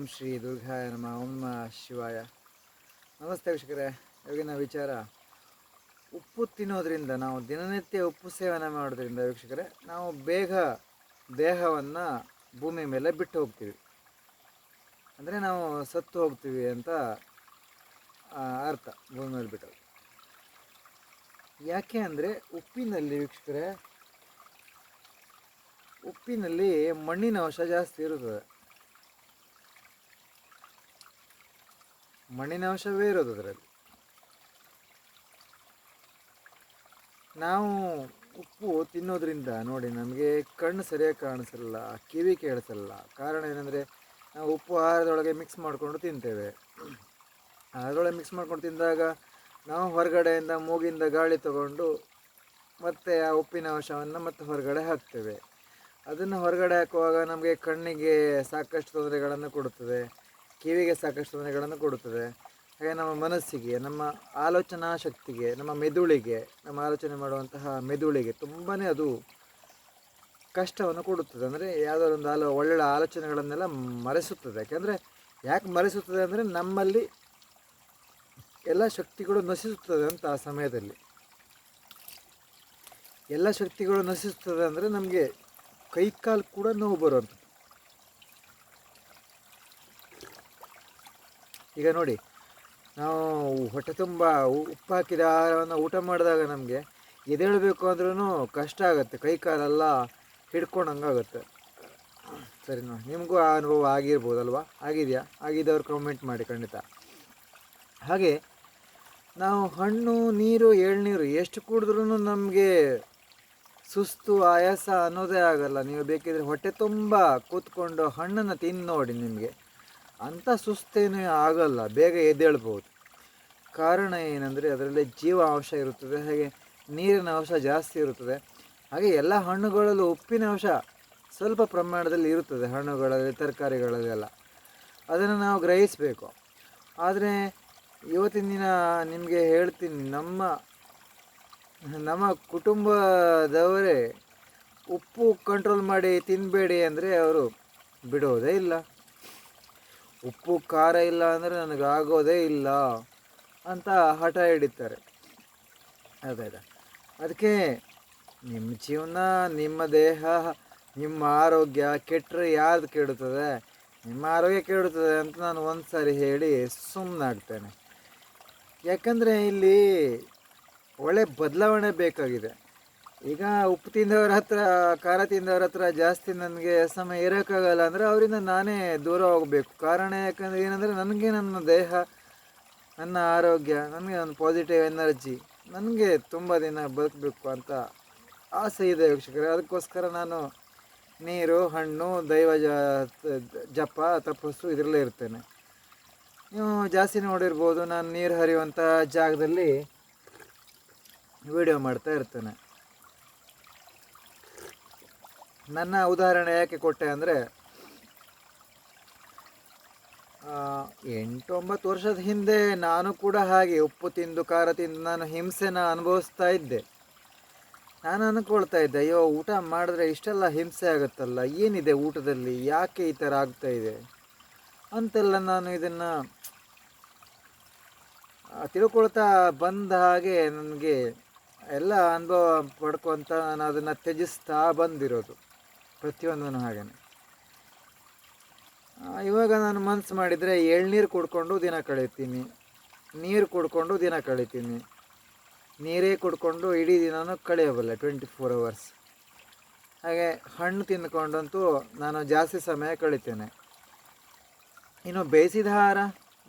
ಓಂ ಶ್ರೀ ದುರ್ಗಾಯ ನಮಃ. ಓಂ ನಮಃ ಶಿವಾಯ. ನಮಸ್ತೆ ವೀಕ್ಷಕರೇ. ಇವಾಗಿನ ವಿಚಾರ, ಉಪ್ಪು ತಿನ್ನೋದ್ರಿಂದ, ನಾವು ದಿನನಿತ್ಯ ಉಪ್ಪು ಸೇವನೆ ಮಾಡೋದ್ರಿಂದ ವೀಕ್ಷಕರೇ, ನಾವು ಬೇಗ ದೇಹವನ್ನು ಭೂಮಿ ಮೇಲೆ ಬಿಟ್ಟು ಹೋಗ್ತೀವಿ, ಅಂದರೆ ನಾವು ಸತ್ತು ಹೋಗ್ತೀವಿ ಅಂತ ಅರ್ಥ. ಭೂಮಿ ಮೇಲೆ ಬಿಟ್ಟು ಯಾಕೆ ಅಂದರೆ ಉಪ್ಪಿನಲ್ಲಿ ಮಣ್ಣಿನ ಅಂಶ ಜಾಸ್ತಿ ಇರುತ್ತದೆ. ಮಣ್ಣಿನ ಅಂಶವೇ ಇರೋದು ಅದರಲ್ಲಿ. ನಾವು ಉಪ್ಪು ತಿನ್ನೋದ್ರಿಂದ ನೋಡಿ, ನಮಗೆ ಕಣ್ಣು ಸರಿಯಾಗಿ ಕಾಣಿಸಲ್ಲ, ಕಿವಿ ಕೇಳಿಸಲ್ಲ. ಕಾರಣ ಏನಂದರೆ, ನಾವು ಉಪ್ಪು ಆಹಾರದೊಳಗೆ ಮಿಕ್ಸ್ ಮಾಡಿಕೊಂಡು ತಿಂತೇವೆ. ಆಹಾರದೊಳಗೆ ಮಿಕ್ಸ್ ಮಾಡ್ಕೊಂಡು ತಿಂದಾಗ ನಾವು ಹೊರಗಡೆಯಿಂದ ಮೂಗಿಂದ ಗಾಳಿ ತಗೊಂಡು ಮತ್ತೆ ಆ ಉಪ್ಪಿನ ಅಂಶವನ್ನು ಮತ್ತೆ ಹೊರಗಡೆ ಹಾಕ್ತೇವೆ. ಅದನ್ನು ಹೊರಗಡೆ ಹಾಕುವಾಗ ನಮಗೆ ಕಣ್ಣಿಗೆ ಸಾಕಷ್ಟು ತೊಂದರೆಗಳನ್ನು ಕೊಡುತ್ತದೆ, ಕಿವಿಗೆ ಸಾಕಷ್ಟು ತೊಂದರೆಗಳನ್ನು ಕೊಡುತ್ತದೆ. ಹಾಗೆ ನಮ್ಮ ಮನಸ್ಸಿಗೆ, ನಮ್ಮ ಆಲೋಚನಾ ಶಕ್ತಿಗೆ, ನಮ್ಮ ಮೆದುಳಿಗೆ, ನಮ್ಮ ಆಲೋಚನೆ ಮಾಡುವಂತಹ ಮೆದುಳಿಗೆ ತುಂಬಾ ಅದು ಕಷ್ಟವನ್ನು ಕೊಡುತ್ತದೆ. ಅಂದರೆ ಯಾವುದಾದ್ರು ಒಂದು ಒಳ್ಳೆಯ ಆಲೋಚನೆಗಳನ್ನೆಲ್ಲ ಮರೆಸುತ್ತದೆ. ಯಾಕೆ ಮರೆಸುತ್ತದೆ ಅಂದರೆ, ನಮ್ಮಲ್ಲಿ ಎಲ್ಲ ಶಕ್ತಿಗಳು ನಶಿಸುತ್ತದೆ ಅಂತ. ಆ ಸಮಯದಲ್ಲಿ ಎಲ್ಲ ಶಕ್ತಿಗಳು ನಶಿಸುತ್ತದೆ ಅಂದರೆ ನಮಗೆ ಕೈಕಾಲು ಕೂಡ ನೋವು ಬರುವಂಥದ್ದು. ಈಗ ನೋಡಿ, ನಾವು ಹೊಟ್ಟೆ ತುಂಬ ಉಪ್ಪು ಹಾಕಿದ ಆಹಾರವನ್ನು ಊಟ ಮಾಡಿದಾಗ ನಮಗೆ ಎದ್ದೇಳಬೇಕು ಅಂದ್ರೂ ಕಷ್ಟ ಆಗುತ್ತೆ, ಕೈಕಾಲೆಲ್ಲ ಹಿಡ್ಕೊಂಡಂಗಾಗುತ್ತೆ. ಸರಿನಾ? ನಿಮಗೂ ಆ ಅನುಭವ ಆಗಿರ್ಬೋದಲ್ವ? ಆಗಿದೆಯಾ? ಆಗಿದ್ದವ್ರು ಕಮೆಂಟ್ ಮಾಡಿ ಖಂಡಿತ. ಹಾಗೆ ನಾವು ಹಣ್ಣು, ನೀರು, ಎಳ್ನೀರು ಎಷ್ಟು ಕುಡಿದ್ರೂ ನಮಗೆ ಸುಸ್ತು, ಆಯಾಸ ಅನ್ನೋದೇ ಆಗಲ್ಲ. ನೀವು ಬೇಕಿದ್ರೆ ಹೊಟ್ಟೆ ತುಂಬ ಕೂತ್ಕೊಂಡು ಹಣ್ಣನ್ನು ತಿಂದು ನೋಡಿ, ನಿಮಗೆ ಅಂಥ ಸುಸ್ತೇನೂ ಆಗಲ್ಲ, ಬೇಗ ಎದ್ದೇಳ್ಬೋದು. ಕಾರಣ ಏನಂದರೆ, ಅದರಲ್ಲಿ ಜೀವಾಂಶ ಇರುತ್ತದೆ, ಹಾಗೆ ನೀರಿನ ಅಂಶ ಜಾಸ್ತಿ ಇರುತ್ತದೆ. ಹಾಗೆ ಎಲ್ಲ ಹಣ್ಣುಗಳಲ್ಲೂ ಉಪ್ಪಿನ ಅಂಶ ಸ್ವಲ್ಪ ಪ್ರಮಾಣದಲ್ಲಿ ಇರುತ್ತದೆ, ಹಣ್ಣುಗಳಲ್ಲಿ, ತರಕಾರಿಗಳಲ್ಲೆಲ್ಲ. ಅದನ್ನು ನಾವು ಗ್ರಹಿಸಬೇಕು. ಆದರೆ ಇವತ್ತಿನ ದಿನ ನಿಮಗೆ ಹೇಳ್ತೀನಿ, ನಮ್ಮ ಕುಟುಂಬದವರೇ ಉಪ್ಪು ಕಂಟ್ರೋಲ್ ಮಾಡಿ ತಿನ್ನಬೇಡಿ ಅಂದರೆ ಅವರು ಬಿಡೋದೇ ಇಲ್ಲ. ಉಪ್ಪು ಖಾರ ಇಲ್ಲ ಅಂದರೆ ನನಗಾಗೋದೇ ಇಲ್ಲ ಅಂತ ಹಠ ಹಿಡಿತಾರೆ. ಅದೇ ಅದಕ್ಕೆ ನಿಮ್ಮ ಜೀವನ, ನಿಮ್ಮ ದೇಹ, ನಿಮ್ಮ ಆರೋಗ್ಯ ಕೆಟ್ಟರೆ ಯಾರ್ದು ಕೆಡುತ್ತದೆ? ನಿಮ್ಮ ಆರೋಗ್ಯ ಕೆಡುತ್ತದೆ ಅಂತ ನಾನು ಒಂದು ಸಾರಿ ಹೇಳಿ ಸುಮ್ಮನಾಗ್ತೇನೆ. ಯಾಕಂದರೆ ಇಲ್ಲಿ ಒಳ್ಳೆ ಬದಲಾವಣೆ ಬೇಕಾಗಿದೆ. ಈಗ ಉಪ್ಪು ತಿಂದವ್ರ ಹತ್ರ, ಖಾರ ತಿಂದವ್ರ ಹತ್ರ ಜಾಸ್ತಿ ನನಗೆ ಸಮಯ ಇರೋಕ್ಕಾಗಲ್ಲ ಅಂದರೆ ಅವರಿಂದ ನಾನೇ ದೂರ ಹೋಗಬೇಕು. ಕಾರಣ ಯಾಕಂದರೆ ಏನಂದರೆ, ನನಗೆ ನನ್ನ ದೇಹ, ನನ್ನ ಆರೋಗ್ಯ, ನನಗೆ ಒಂದು ಪಾಸಿಟಿವ್ ಎನರ್ಜಿ, ನನಗೆ ತುಂಬ ದಿನ ಬದುಕಬೇಕು ಅಂತ ಆಸೆ ಇದೆ ವೀಕ್ಷಕರೇ. ಅದಕ್ಕೋಸ್ಕರ ನಾನು ನೀರು, ಹಣ್ಣು, ದೈವ ಜಪ, ತಪಸ್ಸು ಇದರಲ್ಲೇ ಇರ್ತೇನೆ. ನೀವು ಜಾಸ್ತಿ ನೋಡಿರ್ಬೋದು, ನಾನು ನೀರು ಹರಿಯುವಂಥ ಜಾಗದಲ್ಲಿ ವಿಡಿಯೋ ಮಾಡ್ತಾ ಇರ್ತೇನೆ. ನನ್ನ ಉದಾಹರಣೆ ಯಾಕೆ ಕೊಟ್ಟೆ ಅಂದರೆ, 8-9 ವರ್ಷದ ಹಿಂದೆ ನಾನು ಕೂಡ ಹಾಗೆ ಉಪ್ಪು ತಿಂದು, ಖಾರ ತಿಂದು ನಾನು ಹಿಂಸೆನ ಅನುಭವಿಸ್ತಾ ಇದ್ದೆ. ನಾನು ಅಂದ್ಕೊಳ್ತಾ ಇದ್ದೆ, ಅಯ್ಯೋ ಊಟ ಮಾಡಿದ್ರೆ ಇಷ್ಟೆಲ್ಲ ಹಿಂಸೆ ಆಗುತ್ತಲ್ಲ, ಏನಿದೆ ಊಟದಲ್ಲಿ, ಯಾಕೆ ಈ ಥರ ಆಗ್ತಾಯಿದೆ ಅಂತೆಲ್ಲ ನಾನು ಇದನ್ನು ತಿಳ್ಕೊಳ್ತಾ ಬಂದ ಹಾಗೆ ನನಗೆ ಎಲ್ಲ ಅನುಭವ ಪಡ್ಕೊತ ನಾನು ಅದನ್ನು ತ್ಯಜಿಸ್ತಾ ಬಂದಿರೋದು, ಪ್ರತಿಯೊಂದೂ ಹಾಗೆಯೇ. ಇವಾಗ ನಾನು ಮನಸ್ಸು ಮಾಡಿದರೆ ಎಳ್ನೀರು ಕುಡ್ಕೊಂಡು ದಿನ ಕಳೀತೀನಿ, ನೀರು ಕುಡ್ಕೊಂಡು ದಿನ ಕಳೀತೀನಿ, ನೀರೇ ಕುಡ್ಕೊಂಡು ಇಡೀ ದಿನವೂ ಕಳೆಯಬಲ್ಲೆ 24 hours. ಹಾಗೆ ಹಣ್ಣು ತಿಂದ್ಕೊಂಡಂತೂ ನಾನು ಜಾಸ್ತಿ ಸಮಯ ಕಳೀತೇನೆ. ಇನ್ನು ಬೇಯಿಸಿದ ಆಹಾರ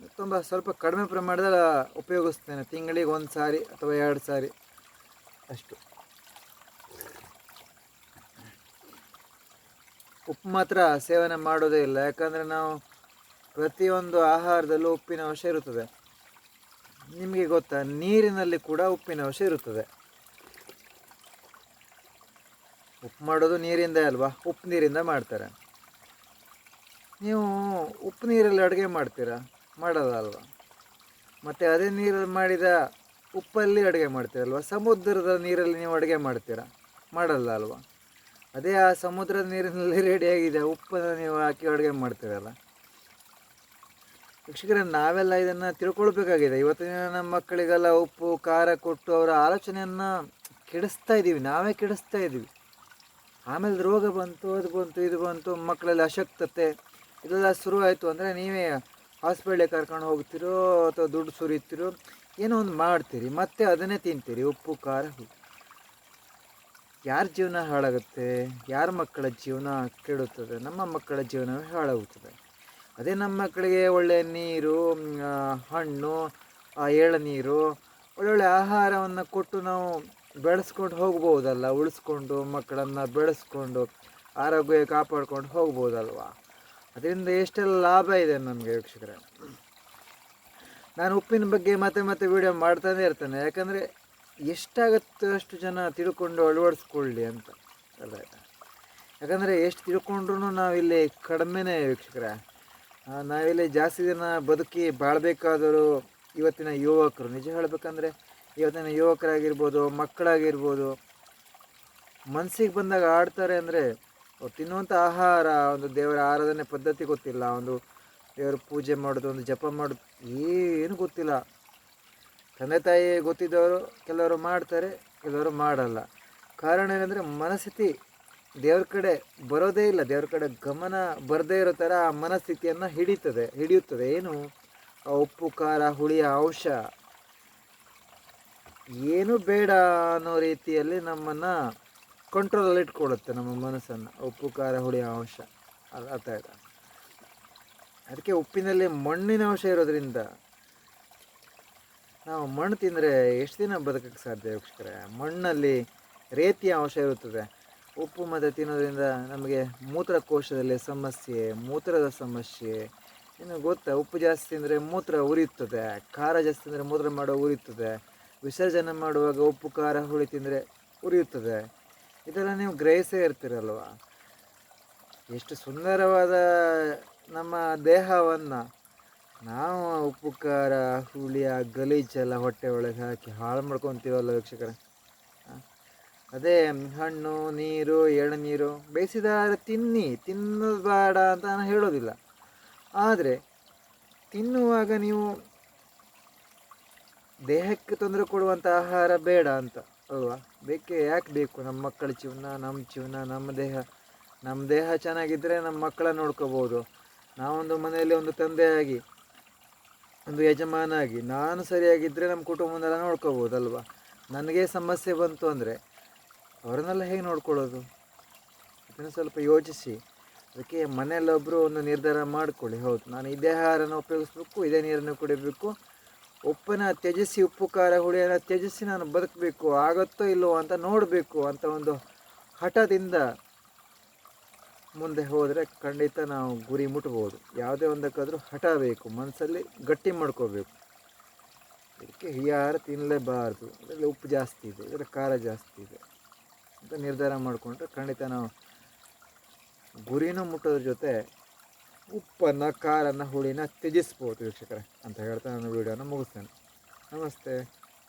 ಸ್ವಲ್ಪ ಕಡಿಮೆ ಪ್ರಮಾಣದಲ್ಲಿ ಉಪಯೋಗಿಸ್ತೇನೆ, ತಿಂಗಳಿಗೆ 1 ಸಾರಿ ಅಥವಾ 2 ಸಾರಿ ಅಷ್ಟು. ಉಪ್ಪು ಮಾತ್ರ ಸೇವನೆ ಮಾಡೋದೇ ಇಲ್ಲ, ಯಾಕಂದರೆ ನಾವು ಪ್ರತಿಯೊಂದು ಆಹಾರದಲ್ಲೂ ಉಪ್ಪಿನ ಅಂಶ ಇರುತ್ತದೆ. ನಿಮಗೆ ಗೊತ್ತಾ, ನೀರಿನಲ್ಲಿ ಕೂಡ ಉಪ್ಪಿನ ಅಂಶ ಇರುತ್ತದೆ. ಉಪ್ಪು ಮಾಡೋದು ನೀರಿಂದ ಅಲ್ವಾ? ಉಪ್ಪು ನೀರಿಂದ ಮಾಡ್ತಾರೆ. ನೀವು ಉಪ್ಪು ನೀರಲ್ಲಿ ಅಡುಗೆ ಮಾಡ್ತೀರಾ? ಮಾಡೋಲ್ಲ ಅಲ್ವಾ? ಮತ್ತು ಅದೇ ನೀರಲ್ಲಿ ಮಾಡಿದ ಉಪ್ಪಲ್ಲಿ ಅಡುಗೆ ಮಾಡ್ತೀರಲ್ವ? ಸಮುದ್ರದ ನೀರಲ್ಲಿ ನೀವು ಅಡುಗೆ ಮಾಡ್ತೀರಾ? ಮಾಡಲ್ಲ ಅಲ್ವಾ? ಅದೇ ಆ ಸಮುದ್ರದ ನೀರಿನಲ್ಲಿ ರೆಡಿಯಾಗಿದೆ, ಉಪ್ಪನ್ನು ನೀವು ಹಾಕಿ ಅಡುಗೆ ಮಾಡ್ತೀರಲ್ಲ. ವೀಕ್ಷಕರೇ, ನಾವೆಲ್ಲ ಇದನ್ನು ತಿಳ್ಕೊಳ್ಬೇಕಾಗಿದೆ. ಇವತ್ತಿನ ದಿನ ನಮ್ಮ ಮಕ್ಕಳಿಗೆಲ್ಲ ಉಪ್ಪು ಖಾರ ಕೊಟ್ಟು ಅವರ ಆಲೋಚನೆಯನ್ನು ಕೆಡಿಸ್ತಾ ಇದ್ದೀವಿ, ನಾವೇ ಕೆಡಿಸ್ತಾ ಇದ್ದೀವಿ. ಆಮೇಲೆ ರೋಗ ಬಂತು, ಅದು ಬಂತು, ಇದು ಬಂತು, ಮಕ್ಕಳಲ್ಲಿ ಅಶಕ್ತತೆ ಇದೆಲ್ಲ ಶುರುವಾಯಿತು ಅಂದರೆ ನೀವೇ ಹಾಸ್ಪಿಟ್ಲಿಗೆ ಕರ್ಕೊಂಡು ಹೋಗ್ತಿರೋ ಅಥವಾ ದುಡ್ಡು ಸುರಿತೀರೋ ಏನೋ ಒಂದು ಮಾಡ್ತೀರಿ, ಮತ್ತೆ ಅದನ್ನೇ ತಿಂತೀರಿ, ಉಪ್ಪು ಖಾರ. ಯಾರ ಜೀವನ ಹಾಳಾಗುತ್ತೆ? ಯಾರ ಮಕ್ಕಳ ಜೀವನ ಕೆಡುತ್ತದೆ? ನಮ್ಮ ಮಕ್ಕಳ ಜೀವನವೇ ಹಾಳಾಗುತ್ತದೆ. ಅದೇ ನಮ್ಮ ಮಕ್ಕಳಿಗೆ ಒಳ್ಳೆಯ ನೀರು, ಹಣ್ಣು, ಎಳನೀರು, ಒಳ್ಳೊಳ್ಳೆ ಆಹಾರವನ್ನು ಕೊಟ್ಟು ನಾವು ಬೆಳೆಸ್ಕೊಂಡು ಹೋಗ್ಬೋದಲ್ಲ, ಉಳಿಸ್ಕೊಂಡು ಮಕ್ಕಳನ್ನು ಬೆಳೆಸ್ಕೊಂಡು ಆರೋಗ್ಯ ಕಾಪಾಡ್ಕೊಂಡು ಹೋಗ್ಬೋದಲ್ವ. ಅದರಿಂದ ಎಷ್ಟೆಲ್ಲ ಲಾಭ ಇದೆ ನಮಗೆ ವೀಕ್ಷಕರೇ. ನಾನು ಉಪ್ಪಿನ ಬಗ್ಗೆ ಮತ್ತೆ ಮತ್ತೆ ವಿಡಿಯೋ ಮಾಡ್ತಾನೆ ಇರ್ತೇನೆ, ಯಾಕಂದರೆ ಎಷ್ಟಾಗುತ್ತೆ ಅಷ್ಟು ಜನ ತಿಳ್ಕೊಂಡು ಅಳವಡಿಸ್ಕೊಳ್ಳಿ ಅಂತ, ಅರ್ಥ ಆಯ್ತಾ? ಯಾಕಂದರೆ ಎಷ್ಟು ತಿಳ್ಕೊಂಡ್ರೂ ನಾವಿಲ್ಲಿ ಕಡಿಮೆನೇ ವೀಕ್ಷಕರೇ. ನಾವಿಲ್ಲಿ ಜಾಸ್ತಿ ದಿನ ಬದುಕಿ ಬಾಳಬೇಕಾದರೂ ಇವತ್ತಿನ ಯುವಕರು, ನಿಜ ಹೇಳಬೇಕಂದ್ರೆ ಇವತ್ತಿನ ಯುವಕರಾಗಿರ್ಬೋದು, ಮಕ್ಕಳಾಗಿರ್ಬೋದು, ಮನಸ್ಸಿಗೆ ಬಂದಾಗ ಆಡ್ತಾರೆ. ಅಂದರೆ ತಿನ್ನುವಂಥ ಆಹಾರ, ಒಂದು ದೇವರ ಆರಾಧನೆ ಪದ್ಧತಿ ಗೊತ್ತಿಲ್ಲ, ಒಂದು ದೇವರ ಪೂಜೆ ಮಾಡೋದು, ಒಂದು ಜಪ ಮಾಡೋದು ಏನು ಗೊತ್ತಿಲ್ಲ. ತಂದೆ ತಾಯಿ ಗೊತ್ತಿದ್ದವರು ಕೆಲವರು ಮಾಡ್ತಾರೆ, ಕೆಲವರು ಮಾಡಲ್ಲ. ಕಾರಣ ಏನಂದರೆ ಮನಸ್ಥಿತಿ ದೇವ್ರ ಕಡೆ ಬರೋದೇ ಇಲ್ಲ, ದೇವ್ರ ಕಡೆ ಗಮನ ಬರದೇ ಇರೋ ಥರ ಆ ಮನಸ್ಥಿತಿಯನ್ನು ಹಿಡಿಯುತ್ತದೆ. ಏನು? ಆ ಉಪ್ಪು ಖಾರ ಹುಳಿಯ ಅಂಶ ಏನು ಬೇಡ ಅನ್ನೋ ರೀತಿಯಲ್ಲಿ ನಮ್ಮನ್ನು ಕಂಟ್ರೋಲಲ್ಲಿ ಇಟ್ಕೊಳ್ಳುತ್ತೆ, ನಮ್ಮ ಮನಸ್ಸನ್ನು, ಉಪ್ಪು ಖಾರ ಹುಳಿಯ ಅಂಶ. ಅರ್ಥ ಆಯ್ತಾ? ಅದಕ್ಕೆ ಉಪ್ಪಿನಲ್ಲಿ ಮಣ್ಣಿನ ಅಂಶ ಇರೋದ್ರಿಂದ ನಾವು ಮಣ್ಣು ತಿಂದರೆ ಎಷ್ಟು ದಿನ ಬದುಕಕ್ಕೆ ಸಾಧ್ಯ ವೀಕ್ಷಕರೇ? ಮಣ್ಣಲ್ಲಿ ರೇತಿಯ ಅಂಶ ಇರುತ್ತದೆ. ಉಪ್ಪು ಮತ್ತು ತಿನ್ನೋದ್ರಿಂದ ನಮಗೆ ಮೂತ್ರಕೋಶದಲ್ಲಿ ಸಮಸ್ಯೆ, ಮೂತ್ರದ ಸಮಸ್ಯೆ. ಇನ್ನು ಗೊತ್ತಾ, ಉಪ್ಪು ಜಾಸ್ತಿ ತಿಂದರೆ ಮೂತ್ರ ಉರಿಯುತ್ತದೆ, ಖಾರ ಜಾಸ್ತಿ ತಿಂದರೆ ಮೂತ್ರ ಮಾಡೋ ಉರಿಯುತ್ತದೆ, ವಿಸರ್ಜನೆ ಮಾಡುವಾಗ ಉಪ್ಪು ಖಾರ ಹುಳಿ ತಿಂದರೆ ಉರಿಯುತ್ತದೆ. ಇದೆಲ್ಲ ನೀವು ಗ್ರಹಿಸೇ ಇರ್ತೀರಲ್ವ. ಎಷ್ಟು ಸುಂದರವಾದ ನಮ್ಮ ದೇಹವನ್ನು ನಾವು ಉಪ್ಪು ಖಾರ ಹುಳಿಯ ಗಲೀಜೆಲ್ಲ ಹೊಟ್ಟೆ ಒಳಗೆ ಹಾಕಿ ಹಾಳು ಮಾಡ್ಕೊತೀವಲ್ಲ ವೀಕ್ಷಕರೇ. ಅದೇ ಹಣ್ಣು, ನೀರು, ಎಳನೀರು ಬೇಯಿಸಿದಾರೆ ತಿನ್ನಬೇಡ ಅಂತ ನಾನು ಹೇಳೋದಿಲ್ಲ. ಆದರೆ ತಿನ್ನುವಾಗ ನೀವು ದೇಹಕ್ಕೆ ತೊಂದರೆ ಕೊಡುವಂಥ ಆಹಾರ ಬೇಡ ಅಂತ ಅಲ್ವಾ? ಯಾಕೆ ಬೇಕು? ನಮ್ಮ ಮಕ್ಕಳ ಜೀವನ, ನಮ್ಮ ದೇಹ ಚೆನ್ನಾಗಿದ್ದರೆ ನಮ್ಮ ಮಕ್ಕಳನ್ನ ನೋಡ್ಕೋಬೋದು. ನಾವೊಂದು ಮನೆಯಲ್ಲಿ ಒಂದು ತಂದೆಯಾಗಿ, ಒಂದು ಯಜಮಾನಾಗಿ ನಾನು ಸರಿಯಾಗಿದ್ದರೆ ನಮ್ಮ ಕುಟುಂಬನೆಲ್ಲ ನೋಡ್ಕೋಬೋದಲ್ವ. ನನಗೆ ಸಮಸ್ಯೆ ಬಂತು ಅಂದರೆ ಅವರನ್ನೆಲ್ಲ ಹೇಗೆ ನೋಡ್ಕೊಳ್ಳೋದು? ಇದನ್ನು ಸ್ವಲ್ಪ ಯೋಚಿಸಿ. ಅದಕ್ಕೆ ಮನೆಯಲ್ಲೊಬ್ಬರು ಒಂದು ನಿರ್ಧಾರ ಮಾಡಿಕೊಳ್ಳಿ, ಹೌದು ನಾನು ಇದೇ ಆಹಾರನ ಉಪಯೋಗಿಸ್ಬೇಕು, ಇದೇ ನೀರನ್ನು ಕುಡಿಬೇಕು, ಉಪ್ಪನ್ನು ತ್ಯಜಿಸಿ, ಉಪ್ಪು ಖಾರ ಹುಳಿಯನ್ನು ತ್ಯಜಿಸಿ ನಾನು ಬದುಕಬೇಕು, ಆಗುತ್ತೋ ಇಲ್ಲವೋ ಅಂತ ನೋಡಬೇಕು ಅಂತ ಒಂದು ಹಠದಿಂದ ಮುಂದೆ ಹೋದರೆ ಖಂಡಿತ ನಾವು ಗುರಿ ಮುಟ್ಬೋದು. ಯಾವುದೇ ಒಂದಕ್ಕಾದರೂ ಹಠ ಬೇಕು, ಮನಸ್ಸಲ್ಲಿ ಗಟ್ಟಿ ಮಾಡ್ಕೋಬೇಕು. ಇದಕ್ಕೆ ಈ ಆಹಾರ ತಿನ್ನಲೇಬಾರ್ದು, ಇದರಲ್ಲಿ ಉಪ್ಪು ಜಾಸ್ತಿ ಇದೆ, ಇದರಲ್ಲಿ ಖಾರ ಜಾಸ್ತಿ ಇದೆ ಅಂತ ನಿರ್ಧಾರ ಮಾಡಿಕೊಂಡ್ರೆ ಖಂಡಿತ ನಾವು ಗುರಿನೂ ಮುಟ್ಟೋದ್ರ ಜೊತೆ ಉಪ್ಪನ್ನು, ಖಾರನ, ಹುಳಿನ ತ್ಯಜಿಸ್ಬೋದು ವೀಕ್ಷಕರೇ ಅಂತ ಹೇಳ್ತಾ ನಾನು ವಿಡಿಯೋನ ಮುಗಿಸ್ತೇನೆ. ನಮಸ್ತೆ.